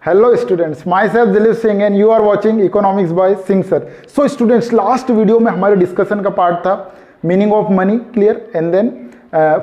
Hello students, myself Dilip Singh and you are watching Economics by Singh sir. So students, last video में हमारे discussion का part था meaning of money, clear, and then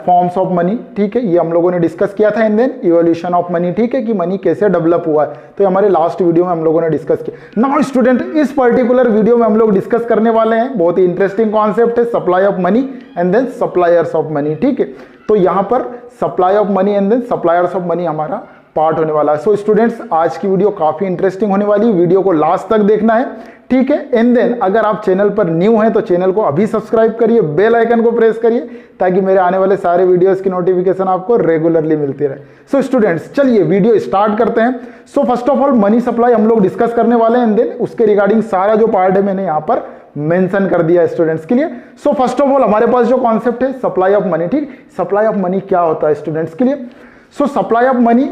forms of money, ठीक है, ये हम लोगों ने डिस्कस किया था, and then evolution of money, ठीक है, कि मनी कैसे डेवलप हुआ है, तो ये हमारे लास्ट वीडियो में हम लोगों ने डिस्कस किया। नाउ स्टूडेंट, इस पर्टिकुलर वीडियो में हम लोग डिस्कस करने वाले हैं, बहुत ही इंटरेस्टिंग कॉन्सेप्ट है, supply of money and then suppliers of money, ठीक है। तो यहाँ पर supply of money and then suppliers of money हमारा पार्ट होने वाला है। सो स्टूडेंट्स, आज की वीडियो काफी इंटरेस्टिंग होने वाली है, वीडियो को लास्ट तक देखना है, ठीक है। एंड देन अगर आप चैनल पर न्यू हैं तो चैनल को अभी सब्सक्राइब करिए, बेल आइकन को प्रेस करिए ताकि मेरे आने वाले सारे वीडियोस की नोटिफिकेशन आपको रेगुलरली मिलती रहे। सो स्टूडेंट्स, चलिए वीडियो स्टार्ट करते हैं। सो first of all money supply हम लोग डिस्कस करने वाले हैं, एंड देन उसके रिगार्डिंग सारा जो पार्ट है मैंने यहाँ पर मेंशन कर दिया स्टूडेंट्स के लिए। सो फर्स्ट ऑफ ऑल हमारे पास जो कॉन्सेप्ट है सप्लाई ऑफ मनी, ठीक, सप्लाई ऑफ मनी क्या होता है स्टूडेंट्स के लिए। सो सप्लाई ऑफ मनी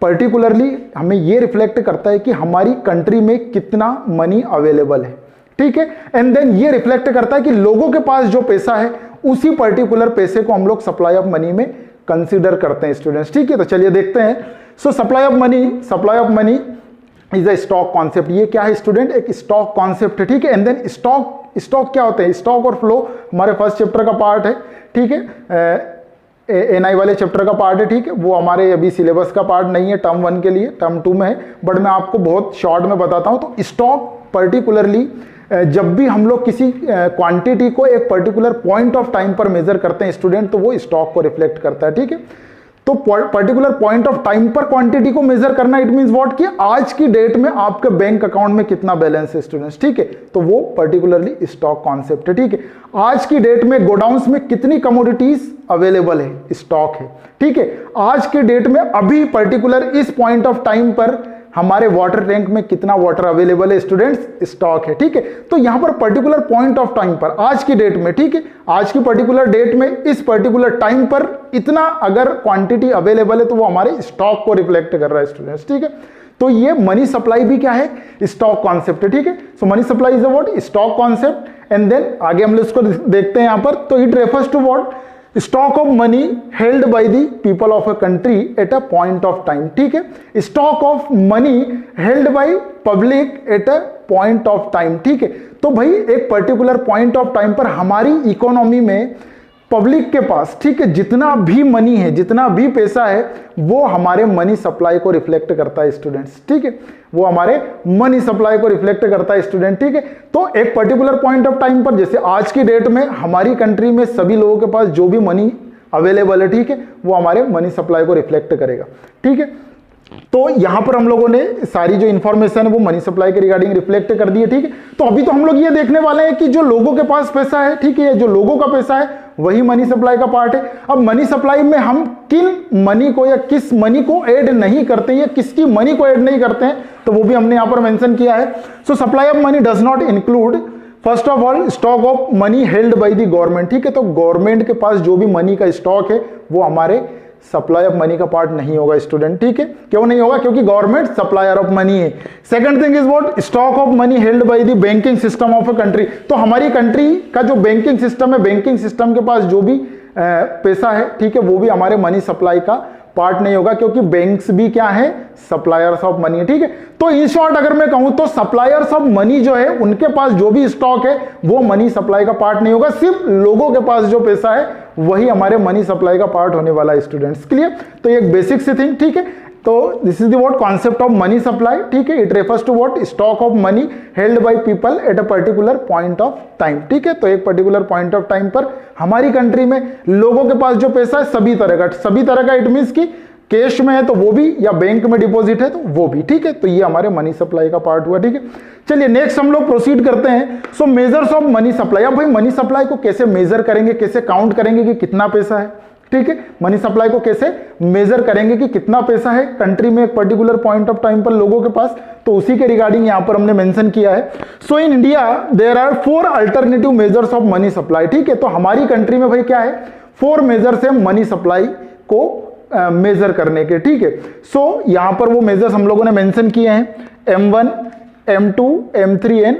पर्टिकुलरली हमें ये रिफ्लेक्ट करता है कि हमारी कंट्री में कितना मनी अवेलेबल है, ठीक है, एंड देन ये रिफ्लेक्ट करता है कि लोगों के पास जो पैसा है उसी पर्टिकुलर पैसे को हम लोग सप्लाई ऑफ मनी में कंसीडर करते हैं स्टूडेंट्स, ठीक है। तो चलिए देखते हैं। सो supply of money is a stock concept. ये क्या है स्टूडेंट? एक स्टॉक कॉन्सेप्ट है, ठीक है। एंड देन स्टॉक क्या होते हैं? स्टॉक और फ्लो हमारे फर्स्ट चैप्टर का पार्ट है, ठीक है, एनआई वाले चैप्टर का पार्ट है, ठीक है। वो हमारे अभी सिलेबस का पार्ट नहीं है, टर्म 1 के लिए, टर्म 2 में है, बट मैं आपको बहुत शॉर्ट में बताता हूं। तो स्टॉक पर्टिकुलरली जब भी हम लोग किसी क्वांटिटी को एक पर्टिकुलर पॉइंट ऑफ टाइम पर मेजर करते हैं स्टूडेंट, तो वो स्टॉक को रिफ्लेक्ट करता है, ठीक है। तो पर्टिकुलर पॉइंट ऑफ टाइम पर क्वांटिटी को मेजर करना, इट मींस व्हाट, कि आज की डेट में आपके बैंक अकाउंट में कितना बैलेंस है स्टूडेंट्स, ठीक है। तो वो पर्टिकुलरली स्टॉक कॉन्सेप्ट है, ठीक है। आज की डेट में गोडाउन्स में कितनी कमोडिटीज अवेलेबल है, स्टॉक है, ठीक है। आज के डेट में अभी पर्टिकुलर इस पॉइंट ऑफ टाइम पर हमारे वाटर टैंक में कितना वाटर अवेलेबल है स्टूडेंट्स, स्टॉक है, ठीक है। तो यहां पर पर्टिकुलर पॉइंट ऑफ टाइम पर आज की डेट में, ठीक है, आज की पर्टिकुलर डेट में इस पर्टिकुलर टाइम पर इतना अगर क्वांटिटी अवेलेबल है तो वो हमारे स्टॉक को रिफ्लेक्ट कर रहा है स्टूडेंट्स, ठीक है। तो ये मनी सप्लाई भी क्या है? स्टॉक कॉन्सेप्ट है, ठीक है। So money supply is a what? Stock concept. And then आगे हम इसको देखते हैं यहां पर। तो it refers to what? Stock of money held by the people of a country at a point of time, ठीक है। Stock of money held by public at a point of time, ठीक है। तो भाई एक पर्टिकुलर पॉइंट ऑफ टाइम पर हमारी economy में पब्लिक के पास, ठीक है, जितना भी मनी है, जितना भी पैसा है, वो हमारे मनी सप्लाई को रिफ्लेक्ट करता है स्टूडेंट्स, ठीक है। वो हमारे मनी सप्लाई को रिफ्लेक्ट करता है स्टूडेंट, ठीक है। तो एक पर्टिकुलर पॉइंट ऑफ टाइम पर, जैसे आज की डेट में हमारी कंट्री में सभी लोगों के पास जो भी मनी अवेलेबल है, ठीक है, वो हमारे मनी सप्लाई को रिफ्लेक्ट करेगा, ठीक है। तो यहां पर हम लोगों ने सारी जो इंफॉर्मेशन है वो मनी सप्लाई के रिगार्डिंग रिफ्लेक्ट कर दी है, ठीक है। तो अभी तो हम लोग ये देखने वाले हैं कि जो लोगों के पास पैसा है, ठीक है, जो लोगों का पैसा है वही मनी सप्लाई का पार्ट है। अब मनी सप्लाई में हम किन मनी को या किस मनी को ऐड नहीं करते या किसकी मनी को ऐड नहीं करते हैं, तो वो भी हमने यहां पर मेंशन किया है। सो supply of money does not include first of all stock of money held by the government, ठीक है। तो गवर्नमेंट के पास जो भी मनी का स्टॉक है वो हमारे सप्लाई ऑफ मनी का पार्ट नहीं होगा स्टूडेंट, ठीक है। क्यों नहीं होगा? क्योंकि गवर्नमेंट सप्लायर ऑफ मनी है। Second thing is what? Stock of money held by the banking system of a country. तो हमारी कंट्री का जो बैंकिंग सिस्टम है, बैंकिंग सिस्टम के पास जो भी पैसा है, ठीक है, वो भी हमारे मनी सप्लाई का पार्ट नहीं होगा, क्योंकि बैंक्स भी क्या है? सप्लायर्स ऑफ मनी, ठीक है। तो इन शॉर्ट अगर मैं कहूं तो सप्लायर्स ऑफ मनी जो है उनके पास जो भी स्टॉक है वो मनी सप्लाई का पार्ट नहीं होगा, सिर्फ लोगों के पास जो पैसा है वही हमारे मनी सप्लाई का पार्ट होने वाला है स्टूडेंट्स, क्लियर। तो एक बेसिक सी थिंग, ठीक है। तो this is the what concept of money supply, ठीक है। It refers to what? Stock of money held by people at a particular point of time, ठीक है। तो एक पर्टिकुलर पॉइंट ऑफ टाइम पर हमारी कंट्री में लोगों के पास जो पैसा है सभी तरह का इट मींस कि कैश में है तो वो भी, या बैंक में डिपॉजिट है तो वो भी, ठीक है। तो ये हमारे मनी सप्लाई का पार्ट हुआ, ठीक है। चलिए नेक्स्ट हम लोग प्रोसीड करते हैं। सो मेजर्स ऑफ मनी सप्लाई। अब भाई मनी सप्लाई को कैसे मेजर करेंगे, कैसे काउंट करेंगे कि कितना पैसा है, ठीक है। मनी सप्लाई को कैसे मेजर करेंगे कि कितना पैसा है कंट्री में एक पर्टिकुलर पॉइंट ऑफ टाइम पर लोगों के पास, तो उसी के रिगार्डिंग यहां पर हमने मेंशन किया है। So in India there are 4 alternative measures of money supply, ठीक है। तो हमारी कंट्री में भाई क्या है? 4 मेजर्स है मनी सप्लाई को मेजर करने के, ठीक है। सो यहां पर वो मेजर्स हम लोगों ने मेंशन किए हैं, M1, M2, M3 and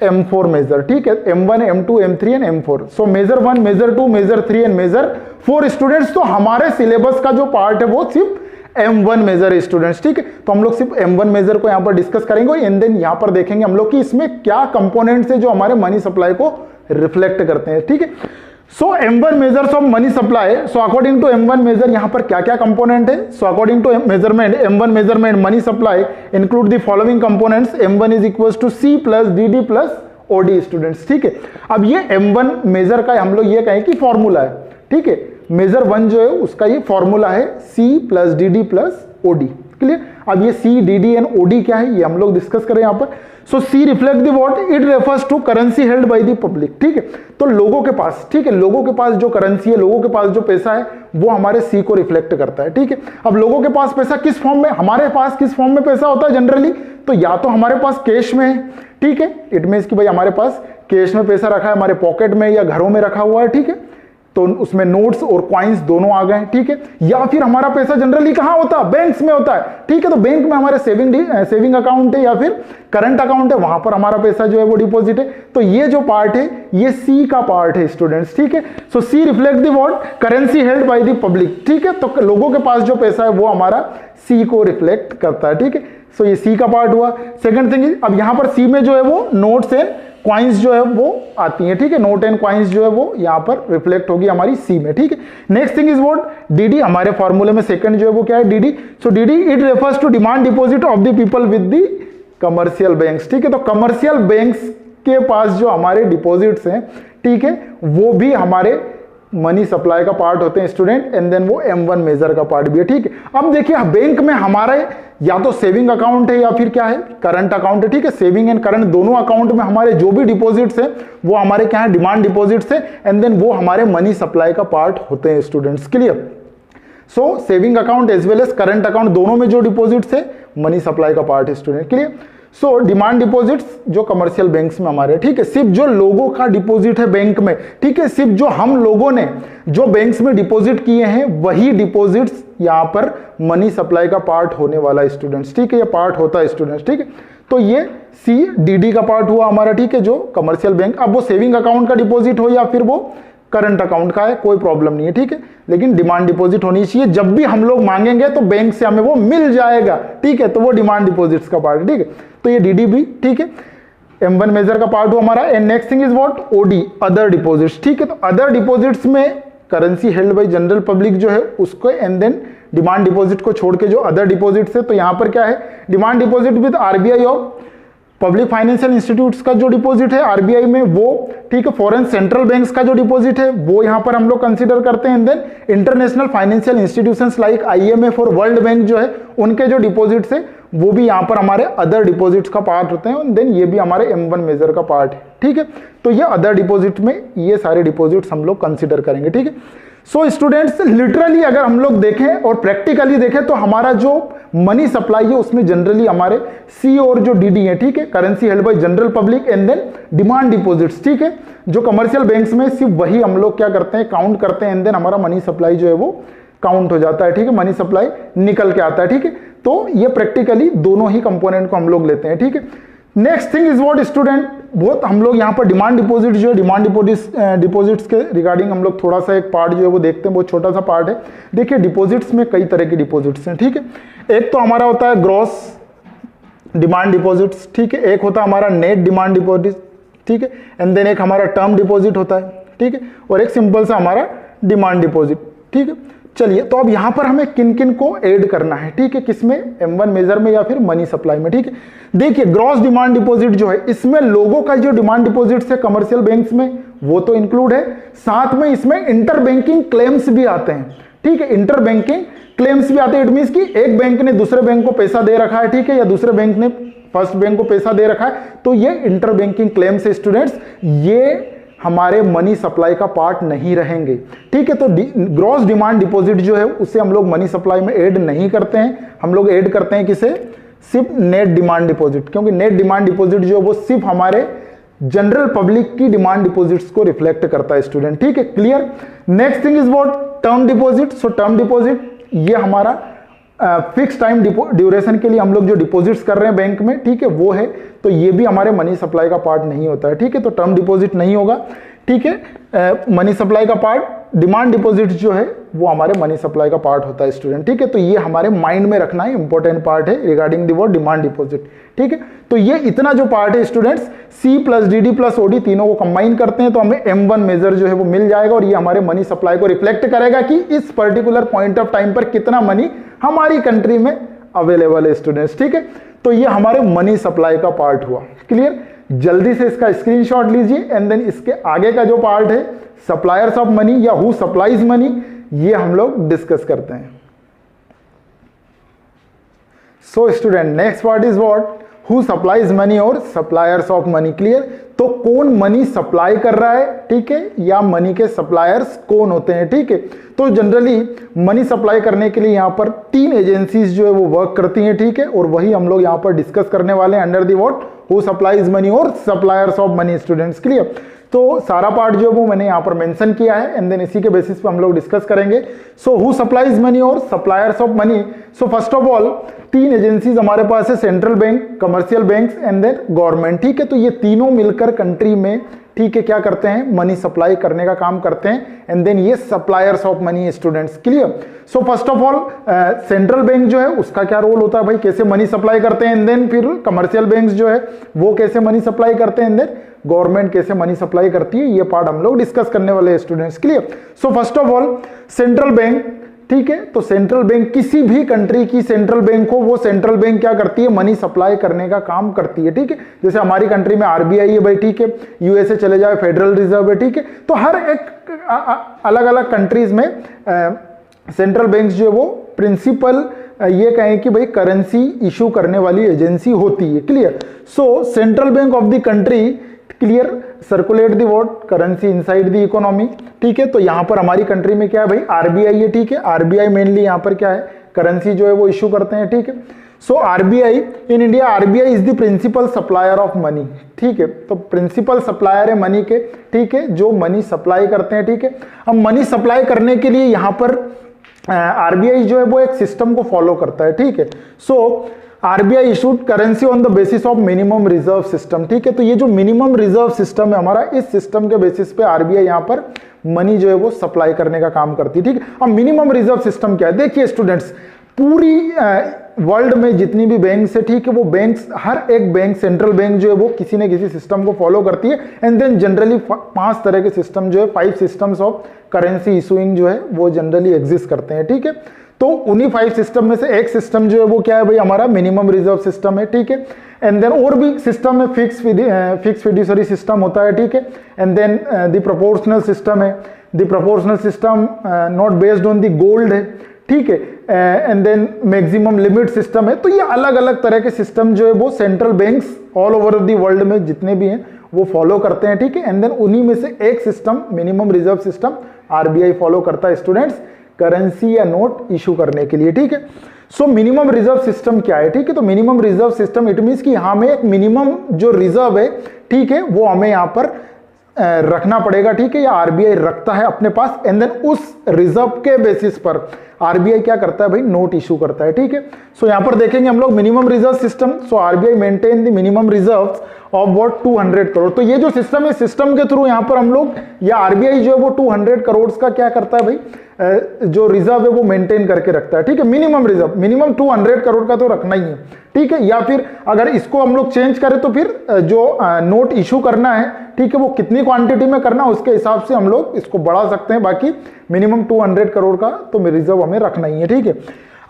M4 major, ठीक है। M1, M2, M3 and M4। So measure 1, measure 2, measure 3 and measure 4 students. तो हमारे सिलेबस का जो पार्ट है वो सिर्फ M1 मेजर है स्टूडेंट्स, ठीक है। तो हम लोग सिर्फ M1 मेजर को यहाँ पर डिस्कस करेंगे एंड देन यहाँ पर देखेंगे हम लोग कि इसमें क्या कंपोनेंट्स है जो हमारे मनी सप्लाई को रिफ्लेक्ट करते हैं, ठीक है। So M1 measures of money supply, so according to M1 measure यहाँ पर क्या क्या कंपोनेंट है। So according to measurement M1 measurement money supply include the following components, M1 is equal to C plus DD plus OD students, ठीक है। अब ये M1 major का हम लोग ये कहें कि फॉर्मूला है, ठीक है। मेजर 1 जो है उसका ये फॉर्मूला है C plus DD plus OD, clear. अब ये C, DD एंड OD क्या है ये हम लोग डिस्कस करें यहाँ पर। So C reflect the what, it refers to currency held by the public, ठीक है। तो लोगों के पास, ठीक है, लोगों के पास जो करेंसी है, लोगों के पास जो पैसा है वो हमारे C को रिफ्लेक्ट करता है, ठीक है। अब लोगों के पास पैसा किस फॉर्म में, हमारे पास किस फॉर्म में पैसा होता है जनरली, तो या तो हमारे पास कैश में है, ठीक है। इट मींस कि भाई हमारे पास कैश में पैसा रखा है, हमारे पॉकेट में या घरों में रखा हुआ है, ठीक है। तो उसमें नोट्स और कॉइन्स दोनों आ गए, ठीक है। या फिर हमारा पैसा जनरली कहां होता है, बैंक्स में होता है, ठीक है। तो बैंक में हमारे सेविंग अकाउंट है या फिर करंट अकाउंट है, वहां पर हमारा पैसा जो है वो डिपॉजिट है। तो ये जो पार्ट है ये C का पार्ट है स्टूडेंट्स, ठीक है। सो C reflect the what, currency held by the public, ठीक है। तो लोगों के पास जो पैसा है वो हमारा C को रिफ्लेक्ट करता है, ठीक है। सो ये C का पार्ट हुआ। सेकंड थिंग, अब यहां पर C में जो है वो नोट्स एंड क्वाइंस जो है वो आती है, ठीक है। नोट एंड क्वाइंस जो है वो यहाँ पर रिफ्लेक्ट होगी हमारी C में, ठीक है। Next thing is what, DD, हमारे फॉर्मूले में सेकंड जो है वो क्या है, DD। So DD it refers to demand deposit of the people with the commercial banks, ठीक है। तो कमर्शियल बैंक्स के पास जो हमारे डिपॉजिट्स हैं, ठीक है, वो भी हमारे मनी सप्लाई का पार्ट होते हैं स्टूडेंट, एंड देन वो M1 मेजर का पार्ट भी है, ठीक है। अब देखिए बैंक में हमारे या तो सेविंग अकाउंट है या फिर क्या है, करंट अकाउंट है, ठीक है। सेविंग एंड करंट दोनों अकाउंट में हमारे जो भी डिपॉजिट्स है वो हमारे क्या है, डिमांड डिपॉजिट्स है, एंड देन वो हमारे मनी सप्लाई का पार्ट होते हैं students, clear. So saving account as well as current account दोनों में जो डिपॉजिट्स है मनी सप्लाई का पार्ट है student, clear. So demand deposits जो कमर्शियल बैंक्स में हमारे, ठीक है, सिर्फ जो लोगों का डिपॉजिट है बैंक में, ठीक है, सिर्फ जो हम लोगों ने जो बैंक्स में डिपॉजिट किए हैं वही डिपॉजिट्स यहाँ पर मनी सप्लाई का पार्ट होने वाला है स्टूडेंट्स, ठीक है। ये पार्ट होता है स्टूडेंट्स, ठीक है। तो ये C DD का पार्ट हुआ हमारा, ठीक है, जो कमर्शियल बैंक। अब वो सेविंग अकाउंट का डिपॉजिट हो या फिर वो करंट अकाउंट का है, कोई प्रॉब्लम नहीं है, ठीक है। लेकिन डिमांड डिपॉजिट होनी चाहिए, जब भी हम लोग मांगेंगे तो बैंक से हमें वो मिल जाएगा, ठीक है। तो वो डिमांड डिपॉजिट्स का पार्ट, ठीक है। तो ये DD भी, ठीक है, M1 मेजर का पार्ट हुआ हमारा। And next thing is what, OD, other deposits, ठीक है। तो अदर डिपॉजिट्स में currency held by general public जो है उसको, एंड देन डिमांड डिपॉजिट को छोड़ के जो अदर डिपॉजिट्स है, तो यहां पर क्या है, demand deposit with RBI of public financial institutes का जो डिपॉजिट है RBI में वो, ठीक है। फॉरेन सेंट्रल बैंक्स का जो डिपॉजिट है वो यहां पर हम लोग कंसीडर करते हैं। Then international financial institutions like IMF और वर्ल्ड बैंक जो है उनके जो डिपॉजिट्स है वो भी यहां पर हमारे अदर डिपॉजिट्स का पार्ट होते हैं। देन ये भी हमारे M1 मेजर का पार्ट है, ठीक है। तो ये अदर डिपॉजिट में ये सारे डिपॉजिट्स हम लोग कंसीडर करेंगे, ठीक है। सो स्टूडेंट्स लिटरली अगर हम लोग देखें और प्रैक्टिकली देखें तो हमारा जो मनी सप्लाई है उसमें जनरली हमारे C और जो DD है, ठीक है, currency held by general public, and then demand deposits, ठीक है। जो कमर्शियल बैंक्स में सिर्फ वही हम लोग क्या करते हैं, काउंट करते हैं, एंड देन हमारा मनी सप्लाई जो है वो काउंट हो जाता है, ठीक है, मनी सप्लाई निकल के आता है, ठीक है। तो ये प्रैक्टिकली दोनों ही कंपोनेंट को हम लोग लेते हैं, ठीक है। Next thing is what student, बहुत हम लोग यहाँ पर डिमांड डिपॉजिट जो है, डिमांड डिपॉजिट्स के रिगार्डिंग हम लोग थोड़ा सा एक पार्ट जो है वो देखते हैं, बहुत छोटा सा पार्ट है। देखिए डिपॉजिट्स में कई तरह के डिपॉजिट्स हैं, ठीक है। एक तो हमारा होता है ग्रॉस डिमांड डिपॉजिट्स, ठीक है। एक होता है हमारा नेट डिमांड डिपॉजिट, ठीक है। एंड देन एक हमारा टर्म डिपॉजिट होता है, ठीक है। और एक सिंपल सा हमारा डिमांड डिपॉजिट, ठीक है। चलिए तो अब यहां पर हमें किन किन को ऐड करना है, ठीक है, किसमें, M1 मेजर में या फिर मनी सप्लाई में, ठीक है। देखिए ग्रॉस डिमांड डिपॉजिट जो है इसमें लोगों का जो डिमांड डिपॉजिट है कमर्शियल बैंक्स में वो तो इंक्लूड है, साथ में इसमें इंटर बैंकिंग क्लेम्स भी आते हैं, ठीक है। इंटर बैंकिंग क्लेम्स भी आते हैं, इट मींस कि एक बैंक ने दूसरे बैंक को पैसा दे रखा है, ठीक है, या दूसरे बैंक ने फर्स्ट बैंक को पैसा दे रखा है, तो ये इंटर बैंकिंग क्लेम्स है स्टूडेंट्स, ये हमारे मनी सप्लाई का पार्ट नहीं रहेंगे, ठीक है। तो ग्रॉस डिमांड डिपॉजिट जो है उसे हम लोग मनी सप्लाई में ऐड नहीं करते हैं, हम लोग ऐड करते हैं किसे, सिर्फ नेट डिमांड डिपॉजिट, क्योंकि नेट डिमांड डिपॉजिट जो है वो सिर्फ हमारे जनरल पब्लिक की डिमांड डिपॉजिट्स को रिफ्लेक्ट करता है स्टूडेंट, ठीक है, clear. Next thing is what, term deposit. So term deposit ये हमारा फिक्स टाइम ड्यूरेशन के लिए हम लोग जो डिपॉजिट्स कर रहे हैं बैंक में, ठीक है, वो है, तो ये भी हमारे मनी सप्लाई का पार्ट नहीं होता है, ठीक है। तो टर्म डिपॉजिट नहीं होगा, ठीक है। मनी सप्लाई का पार्ट डिमांड डिपॉजिट जो है वो हमारे मनी सप्लाई का पार्ट होता है स्टूडेंट, ठीक है। तो ये हमारे माइंड में रखना है, इंपॉर्टेंट पार्ट है regarding the word demand deposit, ठीक है। तो ये इतना जो पार्ट है students, C plus D D plus OD तीनों को कंबाइन करते हैं तो हमें M1 मेजर जो है वो मिल जाएगा और ये हमारे मनी सप्लाई को रिफ्लेक्ट करेगा कि इस पर्टिकुलर पॉइंट ऑफ टाइम पर कितना मनी हमारी कंट्री में अवेलेबल है स्टूडेंट्स, ठीक है। तो ये हमारे मनी सप्लाई का पार्ट हुआ, क्लियर। जल्दी से इसका स्क्रीनशॉट लीजिए एंड देन इसके आगे का जो पार्ट है सप्लायर्स ऑफ मनी या हु सप्लाइज मनी, ये हम लोग डिस्कस करते हैं। So student next part is what, who supplies money और सप्लायर्स ऑफ मनी, क्लियर। तो कौन मनी सप्लाई कर रहा है, ठीक है, या मनी के सप्लायर्स कौन होते हैं, ठीक है। तो जनरली मनी सप्लाई करने के लिए यहां पर 3 एजेंसीज जो है वो वर्क करती हैं, ठीक है, और वही हम लोग यहां पर डिस्कस करने वाले हैं under the what, who supplies money और suppliers of money students, clear. तो सारा पार्ट जो है वो मैंने यहां पर मेंशन किया है एंड देन इसी के बेसिस पे हम लोग डिस्कस करेंगे। सो हु सप्लाइज मनी और suppliers of money. So first of all 3 agencies हमारे पास है, central bank, commercial banks and then government, ठीक है। तो ये तीनों मिलकर कंट्री में, ठीक है, क्या करते हैं, मनी सप्लाई करने का काम करते हैं एंड देन ये suppliers of money students, clear. So first of all central bank जो है उसका क्या रोल होता है भाई, कैसे मनी सप्लाई करते हैं एंड देन फिर कमर्शियल बैंक्स जो है वो कैसे मनी सप्लाई करते हैं एंड देन गवर्नमेंट कैसे मनी सप्लाई करती है, ये पार्ट हम लोग डिस्कस करने वाले हैं students, clear. So first of all central bank, ठीक है। तो सेंट्रल बैंक किसी भी कंट्री की सेंट्रल बैंक हो, वो सेंट्रल बैंक क्या करती है, मनी सप्लाई करने का काम करती है, ठीक है। जैसे हमारी कंट्री में RBI है भाई, ठीक है, यूएसए चले जाए फेडरल रिजर्व है, ठीक है। तो हर एक अलग अलग कंट्रीज में सेंट्रल बैंक जो है वो प्रिंसिपल ये कहें कि भाई करेंसी इशू करने वाली एजेंसी होती है, clear. So central bank of the country, clear, circulate the what, currency inside the economy, ठीक है। तो यहां पर हमारी कंट्री में क्या है भाई, RBI है, ठीक है। RBI मेनली यहां पर क्या है, करेंसी जो है वो इशू करते हैं, ठीक है। So RBI in India, RBI is the principal supplier of money, ठीक है। तो प्रिंसिपल सप्लायर है मनी के, ठीक है, जो मनी सप्लाई करते हैं, ठीक है। अब मनी सप्लाई करने के लिए यहां पर RBI जो है वो एक सिस्टम को फॉलो करता है, ठीक है। So RBI issued currency on the basis of minimum reserve system, ठीक है। तो ये जो मिनिमम रिजर्व सिस्टम है हमारा, इस सिस्टम के बेसिस पे RBI यहां पर मनी जो है वो सप्लाई करने का काम करती है, ठीक है। अब मिनिमम रिजर्व सिस्टम क्या है, देखिए स्टूडेंट्स, पूरी वर्ल्ड में जितनी भी बैंक्स है, ठीक है, वो बैंक्स, हर एक बैंक, सेंट्रल बैंक जो है वो किसी न किसी सिस्टम को फॉलो करती है एंड देन जनरली 5 तरह के सिस्टम जो है, 5 सिस्टम्स ऑफ करेंसी इशूइंग जो है वो जनरली एग्जिस्ट करते हैं, ठीक है। तो उन्हीं 5 सिस्टम में से एक सिस्टम जो है वो क्या है भाई, हमारा मिनिमम रिजर्व सिस्टम है, ठीक है। एंड देन और भी सिस्टम में फिक्स फिड्यूसरी सिस्टम होता है, ठीक है। And then the proportional system है, the proportional system not based on the gold है, ठीक है। And then maximum limit system है। तो ये अलग अलग तरह के सिस्टम जो है वो central banks all over the world में जितने भी हैं वो फॉलो करते हैं, ठीक है। एंड देन उन्हीं में से एक system, minimum reserve system, RBI follow करता है स्टूडेंट्स, करेंसी या नोट इशू करने के लिए, ठीक है। सो मिनिमम रिजर्व सिस्टम क्या है, ठीक है। तो minimum reserve system it means कि हमें एक मिनिमम जो रिजर्व है, ठीक है, वो हमें यहां पर रखना पड़ेगा, ठीक है, या RBI रखता है अपने पास एंड देन उस रिजर्व के बेसिस पर RBI क्या करता है भाई, नोट इशू करता है, ठीक है। सो यहां पर देखेंगे हम लोग minimum reserve system. So RBI maintain the minimum reserves of what 200 crore. तो ये जो सिस्टम है, सिस्टम के थ्रू यहां पर हम लोग, या RBI जो है वो 200 करोड़ का क्या करता है भाई, जो रिजर्व है वो मेंटेन करके रखता है, ठीक है। मिनिमम रिजर्व, मिनिमम 200 करोड़ का तो रखना ही है, ठीक है। या फिर अगर इसको हम लोग चेंज करें तो फिर जो नोट इशू करना है, ठीक है, वो कितनी क्वांटिटी में करना है उसके हिसाब से हम लोग इसको बढ़ा सकते हैं। बाकी मिनिमम 200 करोड़ का तो रिजर्व हमें रखना ही है, ठीक है।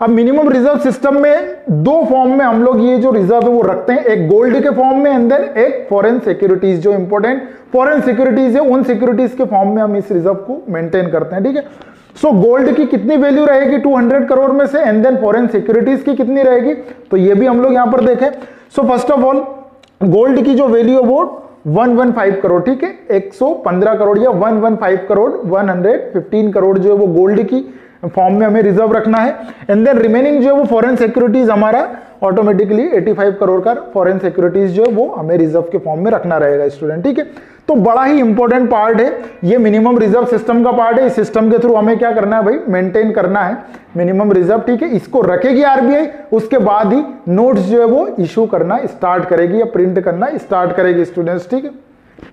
अब मिनिमम रिजर्व सिस्टम में 2 फॉर्म में हम लोग ये जो रिजर्व है वो रखते हैं, एक गोल्ड के फॉर्म में एंड देन एक फॉरेन सिक्योरिटीज, जो इंपॉर्टेंट फॉरेन सिक्योरिटीज है उन सिक्योरिटीज के फॉर्म में हम इस रिजर्व को मेंटेन करते हैं, ठीक है। सो गोल्ड की कितनी वैल्यू रहेगी 200 करोड़ में से एंड देन फॉरेन सिक्योरिटीज की कितनी रहेगी, तो ये भी हम लोग यहां पर देखें। सो फर्स्ट ऑफ ऑल गोल्ड की जो वैल्यू है वो 115 करोड़, ठीक है, 115 करोड़ या 115 करोड़, 115 करोड़ जो है वो गोल्ड की फॉर्म में हमें रिजर्व रखना है एंड देन रिमेनिंग जो है वो फॉरेन सिक्योरिटीज हमारा ऑटोमेटिकली 85 करोड़ का फॉरेन सिक्योरिटीज जो है वो हमें रिजर्व के फॉर्म में रखना रहेगा स्टूडेंट, ठीक है। तो बड़ा ही इंपॉर्टेंट पार्ट है ये मिनिमम रिजर्व सिस्टम का पार्ट है। इस सिस्टम के थ्रू हमें क्या करना है भाई, मेंटेन करना है मिनिमम रिजर्व, ठीक है। इसको रखेगी RBI, उसके बाद ही नोट्स जो है वो इशू करना स्टार्ट करेगी या प्रिंट करना स्टार्ट करेगी स्टूडेंट्स, ठीक है।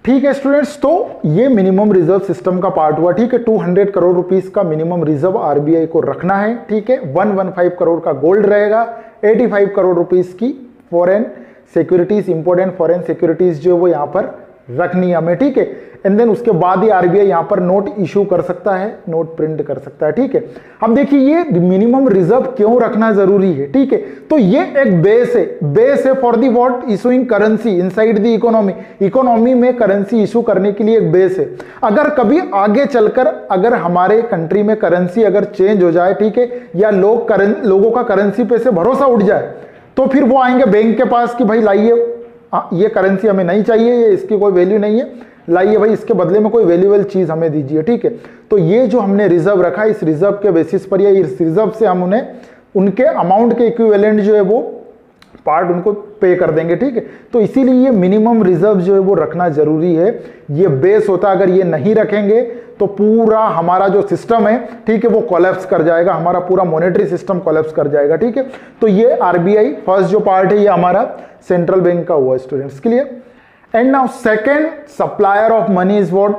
ठीक है स्टूडेंट्स, तो ये मिनिमम रिजर्व सिस्टम का पार्ट हुआ। ठीक है, 200 करोड़ रुपीस का मिनिमम रिजर्व आरबीआई को रखना है। ठीक है, 115 करोड़ का गोल्ड रहेगा, 85 करोड़ रुपीस की foreign securities, important foreign securities जो वो यहाँ पर रखनी है हमें। ठीक है, एंड देन उसके बाद ही आरबीआई यहाँ पर नोट इशू कर सकता है, नोट प्रिंट कर सकता है। ठीक है, अब देखिए ये मिनिमम रिजर्व क्यों रखना जरूरी है। ठीक है, तो ये एक बेस है for the what, issuing currency inside the economy. Economy में करेंसी इशू करने के लिए एक बेस है। अगर कभी आगे चलकर अगर हमारे कंट्री में करेंसी अगर चेंज हो जाए, ठीक है, या लोगों का करेंसी पे से भरोसा उठ जाए, तो फिर वो आएंगे बैंक के पास कि भाई लाइए ये करेंसी हमें नहीं चाहिए, ये इसकी कोई वैल्यू नहीं है, लाइए भाई इसके बदले में कोई वैल्यूएबल चीज हमें दीजिए। ठीक है, तो ये जो हमने रिजर्व रखा है, इस रिजर्व के बेसिस पर या इस रिजर्व से हम उन्हें उनके अमाउंट के इक्विवेलेंट जो है वो पार्ट उनको पे कर देंगे। ठीक है, तो इसीलिए ये मिनिमम रिजर्व जो है वो रखना जरूरी है। ये बेस होता है, अगर ये नहीं रखेंगे तो पूरा हमारा जो सिस्टम है, ठीक है, वो कोलैप्स कर जाएगा, हमारा पूरा मॉनेटरी सिस्टम कोलैप्स कर जाएगा। ठीक है, तो ये आरबीआई फर्स्ट जो पार्ट है ये हमारा सेंट्रल बैंक का हुआ स्टूडेंट्स के लिए। And now second supplier of money is what,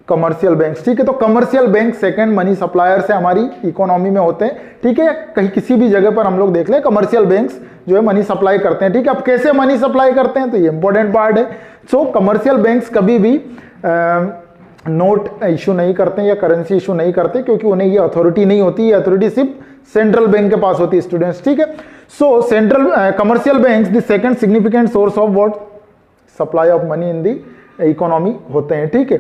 commercial banks. ठीक है, तो commercial bank second money supplier से हमारी इकोनॉमी में होते हैं। ठीक है, कहीं किसी भी जगह पर हम लोग देख ले कमर्शियल बैंक्स जो है मनी सप्लाई करते हैं। ठीक है, अब कैसे मनी सप्लाई करते हैं, तो ये इंपॉर्टेंट पार्ट है। सो कमर्शियल बैंक्स कभी भी नोट इशू नहीं करते या करेंसी इशू नहीं करते, क्योंकि उन्हें ये अथॉरिटी नहीं होती, ये अथॉरिटी सिर्फ सेंट्रल बैंक के पास होती है स्टूडेंट्स। ठीक है, सो central commercial banks the second significant source of what, supply of money in the economy होते हैं। ठीक है,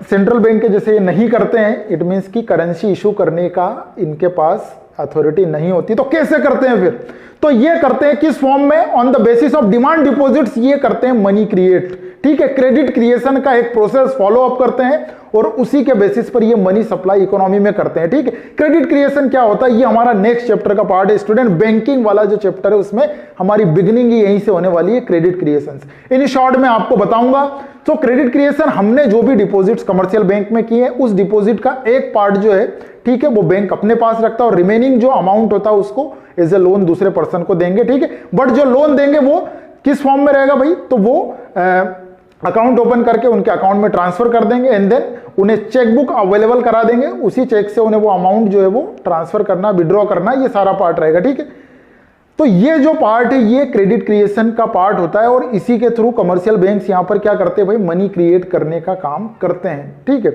सेंट्रल बैंक के जैसे ये नहीं करते हैं, इट मीन्स कि करेंसी इशू करने का इनके पास अथॉरिटी नहीं होती। तो कैसे करते हैं फिर, तो ये करते हैं किस फॉर्म में, on the basis of demand deposits ये करते हैं मनी क्रिएट। ठीक है, क्रेडिट क्रिएशन का एक प्रोसेस फॉलो अप करते हैं और उसी के बेसिस पर ये मनी सप्लाई इकोनॉमी में करते हैं। ठीक है, क्रेडिट क्रिएशन क्या होता है, ये हमारा नेक्स्ट चैप्टर का पार्ट है स्टूडेंट। बैंकिंग वाला जो चैप्टर है उसमें हमारी बिगिनिंग ही यहीं से होने वाली है, क्रेडिट क्रिएशन। इन शॉर्ट में आपको बताऊंगा। तो क्रेडिट क्रिएशन, हमने जो भी डिपॉजिट्स कमर्शियल बैंक में किए हैं, उस डिपॉजिट का एक पार्ट जो है, ठीक है, वो बैंक अपने पास रखता है और रिमेनिंग जो अमाउंट होता है उसको एज ए लोन दूसरे पर्सन को देंगे। ठीक है, बट जो लोन देंगे वो किस फॉर्म में रहेगा भाई, तो वो अकाउंट ओपन करके उनके अकाउंट में ट्रांसफर कर देंगे एंड देन उन्हें चेकबुक अवेलेबल करा देंगे, उसी चेक से उन्हें वो अमाउंट जो है वो ट्रांसफर करना, विड्रॉ करना, ये सारा पार्ट रहेगा। ठीक है, तो ये जो पार्ट है ये क्रेडिट क्रिएशन का पार्ट होता है और इसी के थ्रू कमर्शियल बैंक्स यहां पर क्या करते हैं भाई, मनी क्रिएट करने का काम करते हैं। ठीक है,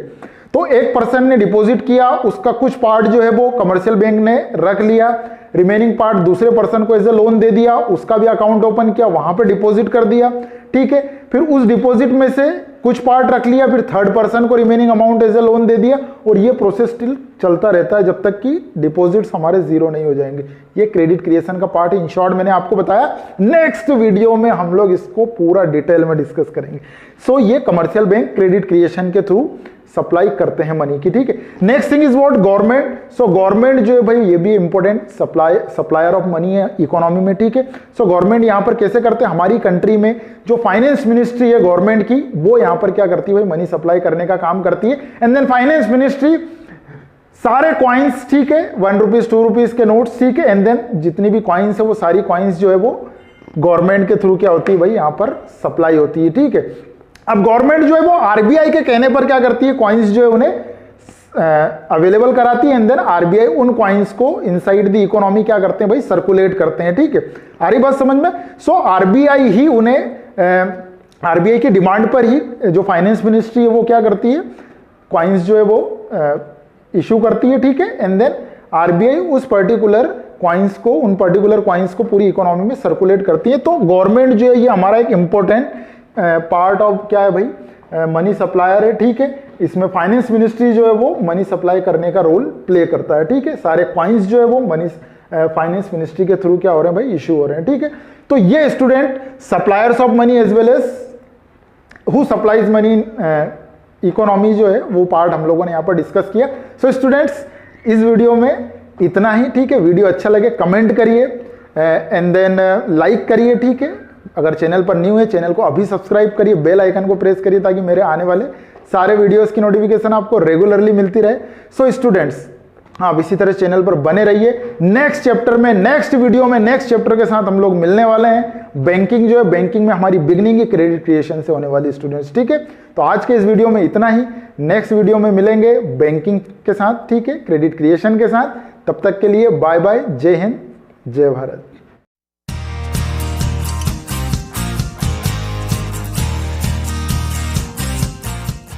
तो एक पर्सन ने डिपॉजिट किया, उसका कुछ पार्ट जो है वो कमर्शियल बैंक ने रख लिया, रिमेनिंग पार्ट दूसरे पर्सन को एज ए लोन दे दिया, उसका भी अकाउंट ओपन किया, वहां पे डिपॉजिट कर दिया। ठीक है, फिर उस डिपॉजिट में से कुछ पार्ट रख लिया, फिर थर्ड पर्सन को remaining amount as a loan दे दिया और ये प्रोसेस स्टिल चलता रहता है जब तक कि डिपॉजिट्स हमारे जीरो नहीं हो जाएंगे। ये क्रेडिट क्रिएशन का पार्ट है। इन शॉर्ट मैंने आपको बताया, नेक्स्ट वीडियो में हम लोग इसको पूरा डिटेल में डिस्कस करेंगे। सो ये कमर्शियल बैंक क्रेडिट क्रिएशन के थ्रू सप्लाई करते हैं मनी की। ठीक है, next thing is what, government. So government जो है भाई ये भी इंपॉर्टेंट सप्लायर ऑफ मनी है इकोनॉमी में। ठीक है, सो गवर्नमेंट यहां पर कैसे करते हैं, हमारी कंट्री में जो फाइनेंस मिनिस्ट्री है गवर्नमेंट की, वो यहां पर क्या करती है भाई, मनी सप्लाई करने का काम करती है। एंड देन फाइनेंस मिनिस्ट्री सारे कॉइन्स, ठीक है, 1 रुपीज 2 रुपीज के नोट्स, ठीक है, एंड देन जितनी भी कॉइन्स है वो सारी कॉइन्स जो है वो गवर्नमेंट के थ्रू क्या होती है भाई, यहां पर सप्लाई होती है। ठीक है, अब गवर्नमेंट जो है वो आरबीआई के कहने पर क्या करती है, कॉइन्स जो है उन्हें अवेलेबल कराती है एंड देन आरबीआई उन कॉइन्स को इनसाइड द इकोनॉमी क्या करते हैं भाई, सर्कुलेट करते हैं। ठीक है, आ रही बात समझ में। सो आरबीआई ही उन्हें आरबीआई की डिमांड पर ही जो फाइनेंस मिनिस्ट्री है वो क्या करती है, कॉइन्स जो है वो इशू करती है। ठीक है, एंड देन आरबीआई उस पर्टिकुलर कॉइन्स को, उन पर्टिकुलर कॉइन्स को पूरी इकोनॉमी में सर्कुलेट करती है। तो गवर्नमेंट जो है ये हमारा एक इंपॉर्टेंट पार्ट ऑफ क्या है भाई, मनी सप्लायर है। ठीक है, इसमें फाइनेंस मिनिस्ट्री जो है वो मनी सप्लाई करने का रोल प्ले करता है। ठीक है, सारे कॉइन्स जो है वो मनी फाइनेंस मिनिस्ट्री के थ्रू क्या हो रहे हैं भाई, इशू हो रहे हैं। ठीक है, तो ये student suppliers of money as well as who supplies money economy जो है वो पार्ट हम लोगों ने यहाँ पर डिस्कस किया। सो स्टूडेंट्स इस वीडियो में इतना ही। ठीक है, वीडियो अच्छा लगे कमेंट करिए एंड देन लाइक करिए। ठीक है, अगर चैनल पर न्यू है चैनल को अभी सब्सक्राइब करिए, बेल आइकन को प्रेस करिए ताकि मेरे आने वाले सारे वीडियोस की नोटिफिकेशन आपको रेगुलरली मिलती रहे। सो स्टूडेंट्स आप इसी तरह चैनल पर बने रहिए। नेक्स्ट चैप्टर में, नेक्स्ट वीडियो में, नेक्स्ट चैप्टर के साथ हम लोग मिलने वाले हैं। बैंकिंग जो है, बैंकिंग में हमारी बिगनिंग है क्रेडिट क्रिएशन से होने वाली स्टूडेंट्स, ठीक है। तो आज के इस वीडियो में इतना ही, नेक्स्ट वीडियो में मिलेंगे बैंकिंग के साथ, ठीक है, क्रेडिट क्रिएशन के साथ। तब तक के लिए बाय बाय, जय हिंद, जय भारत।